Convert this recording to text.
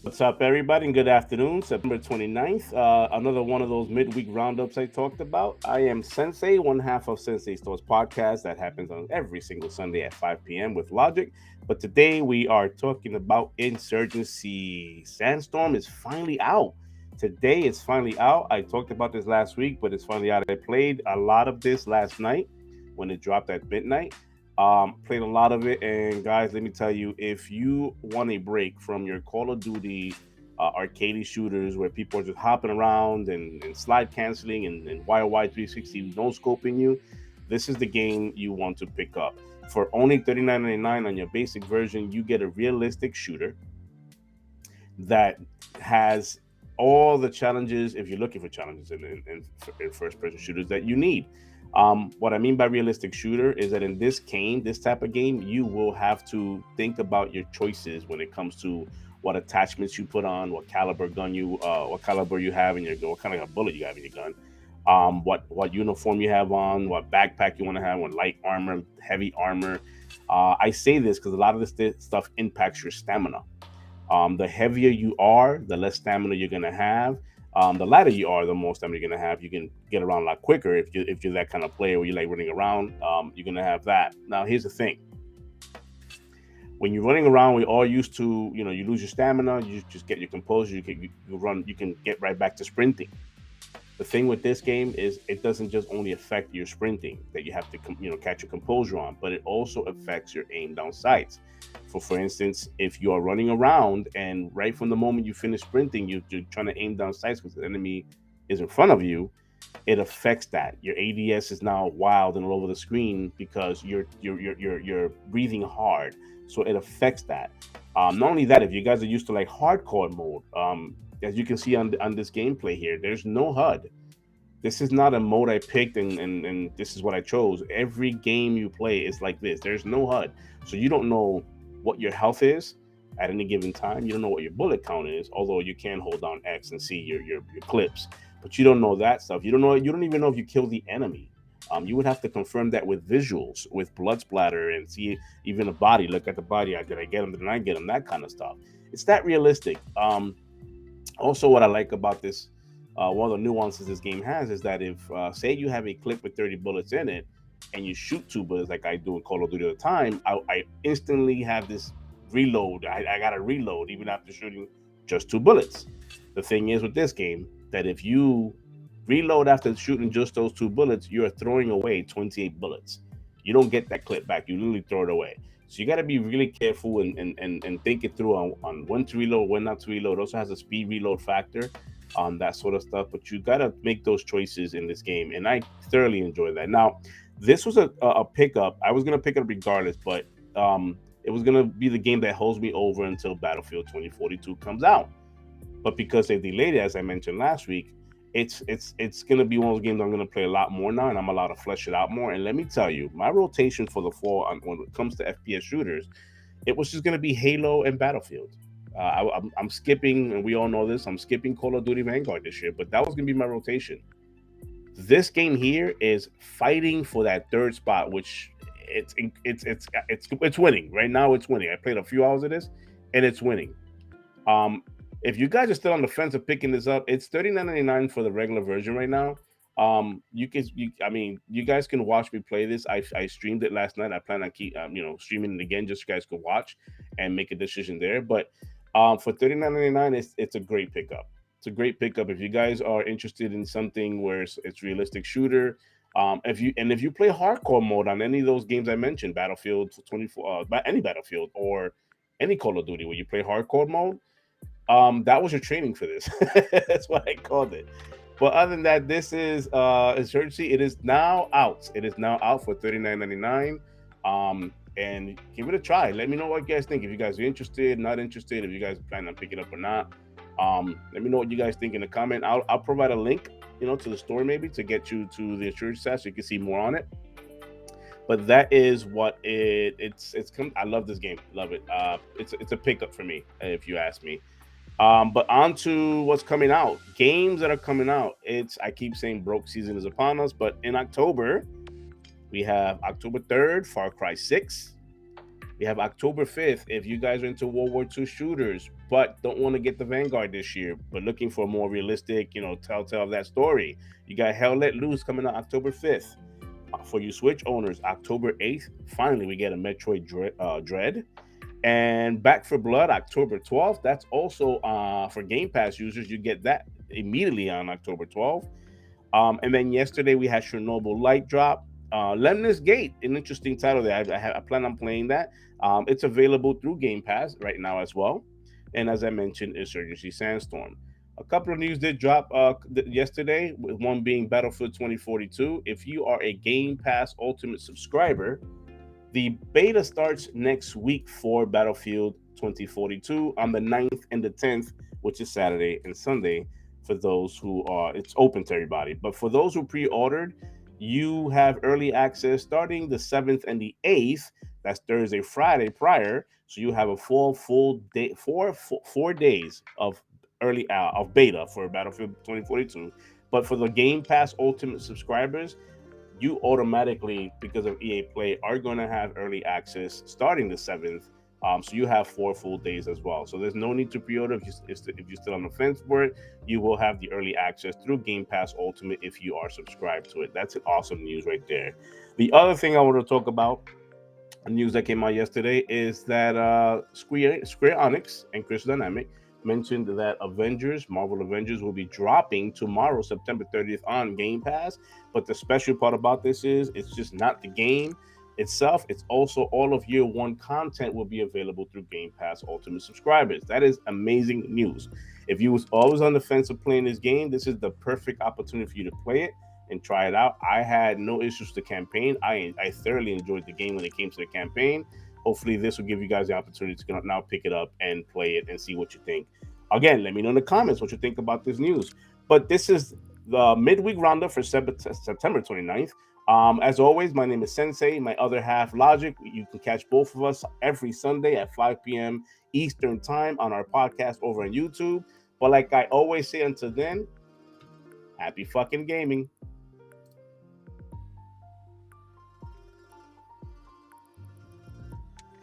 What's up, everybody, and good afternoon. September 29th. Another one of those midweek roundups I talked about. I am Sensei, one half of Sensei Store's podcast that happens on every single Sunday at 5 p.m. with Logic. But today we are talking about Insurgency. Sandstorm is finally out. Today it's finally out. I talked about this last week, but it's finally out. I played a lot of this last night when it dropped at midnight. Played a lot of it, and guys, let me tell you, if you want a break from your Call of Duty arcade shooters where people are just hopping around and slide canceling and YY 360 no scoping you, this is the game you want to pick up. For only $39.99 on your basic version, you get a realistic shooter that has all the challenges, if you're looking for challenges in first person shooters, that you need. What I mean by realistic shooter is that in this type of game, you will have to think about your choices when it comes to what attachments you put on, what caliber you have in your gun, what kind of bullet you have in your gun, what uniform you have on, what backpack you want to have, what light armor, heavy armor. I say this because a lot of this stuff impacts your stamina. The heavier you are, the less stamina you're gonna have. The lighter you are, the more stamina you're gonna have. You can get around a lot quicker if you're that kind of player where you like running around. You're gonna have that. Now, here's the thing: when you're running around, we're all used to, you lose your stamina, you just get your composure, you can get right back to sprinting. The thing with this game is it doesn't just only affect your sprinting that you have to catch your composure on, but it also affects your aim down sights. For instance, if you are running around and right from the moment you finish sprinting, you're trying to aim down sights because the enemy is in front of you, it affects that. Your ADS is now wild and all over the screen because you're breathing hard, so it affects that. Not only that, if you guys are used to like hardcore mode, as you can see on this gameplay here, there's no HUD. This is not a mode I picked and this is what I chose. Every game you play is like this. There's no HUD. So you don't know what your health is at any given time. You don't know what your bullet count is, although you can hold down X and see your clips. But you don't know that stuff. You don't even know if you kill the enemy. You would have to confirm that with visuals, with blood splatter, and see even a body. Look at the body. Did I get him? Did I get him? That kind of stuff. It's that realistic. Also, what I like about this, one of the nuances this game has is that if, say, you have a clip with 30 bullets in it, and you shoot two bullets like I do in Call of Duty all the time, I instantly have this reload. I got to reload even after shooting just two bullets. The thing is with this game that if you reload after shooting just those two bullets, you're throwing away 28 bullets. You don't get that clip back. You literally throw it away. So you got to be really careful and think it through on when to reload, when not to reload. It also has a speed reload factor, that sort of stuff. But you got to make those choices in this game, and I thoroughly enjoy that. Now, this was a pickup. I was gonna pick it up regardless, but it was gonna be the game that holds me over until Battlefield 2042 comes out. But because they delayed it, as I mentioned last week, it's gonna be one of those games I'm gonna play a lot more now, and I'm allowed to flesh it out more. And let me tell you, my rotation for the fall when it comes to FPS shooters, it was just gonna be Halo and Battlefield. I'm skipping, and we all know this. I'm skipping Call of Duty Vanguard this year, but that was gonna be my rotation. This game here is fighting for that third spot, which it's winning right now. It's winning. I played a few hours of this, and it's winning. Um, if you guys are still on the fence of picking this up, it's $39.99 for the regular version right now. I mean, you guys can watch me play this. I streamed it last night. I plan on keep streaming it again, just so you guys can watch and make a decision there. But for $39.99, it's a great pickup. It's a great pickup if you guys are interested in something where it's realistic shooter. If you play hardcore mode on any of those games I mentioned, Battlefield 24, any Battlefield or any Call of Duty where you play hardcore mode, that was your training for this. That's what I called it. But other than that, this is Insurgency. It is now out. It is now out for $39.99. And give it a try. Let me know what you guys think. If you guys are interested, not interested, if you guys plan on picking it up or not. Let me know what you guys think in the comment. I'll provide a link, to the store maybe to get you to the Insurgency site so you can see more on it. But that is what it's come. I love this game. Love it. It's a pickup for me, if you ask me. But on to what's coming out. Games that are coming out. I keep saying broke season is upon us, but in October, we have October 3rd, Far Cry 6. We have October 5th. If you guys are into World War II shooters, but don't want to get the Vanguard this year, but looking for a more realistic, telltale of that story, you got Hell Let Loose coming out October 5th. For you Switch owners, October 8th, finally we get a Metroid Dread. And Back for Blood, October 12th. That's also for Game Pass users. You get that immediately on October 12th. And then yesterday we had Chernobyl Light Drop. Lemnis Gate, an interesting title there. I plan on playing that. It's available through Game Pass right now as well. And as I mentioned, Insurgency Sandstorm. A couple of news did drop yesterday, with one being Battlefield 2042. If you are a Game Pass Ultimate subscriber, the beta starts next week for Battlefield 2042 on the 9th and the 10th, which is Saturday and Sunday. For those who are, it's open to everybody. But for those who pre-ordered, you have early access starting the 7th and the 8th. That's Thursday, Friday prior. So you have a full day, four days of early of beta for Battlefield 2042. But for the Game Pass Ultimate subscribers, you automatically, because of EA Play, are going to have early access starting the 7th. So you have 4 full days as well. So there's no need to pre-order if you're still on the fence for it. You will have the early access through Game Pass Ultimate if you are subscribed to it. That's an awesome news right there. The other thing I want to talk about, news that came out yesterday, is that Square Enix and Crystal Dynamics mentioned that Marvel Avengers, will be dropping tomorrow, September 30th, on Game Pass. But the special part about this is it's just not the game itself, it's also all of year one content will be available through Game Pass Ultimate subscribers. That is amazing news. If you was always on the fence of playing this game, this is the perfect opportunity for you to play it and try it out. I had no issues with the campaign. I thoroughly enjoyed the game when it came to the campaign. Hopefully this will give you guys the opportunity to now pick it up and play it and see what you think. Again, let me know in the comments what you think about this news. But this is the midweek roundup for September 29th. As always, my name is Sensei. My other half, Logic. You can catch both of us every Sunday at 5 p.m. Eastern Time on our podcast over on YouTube. But like I always say, until then, happy fucking gaming.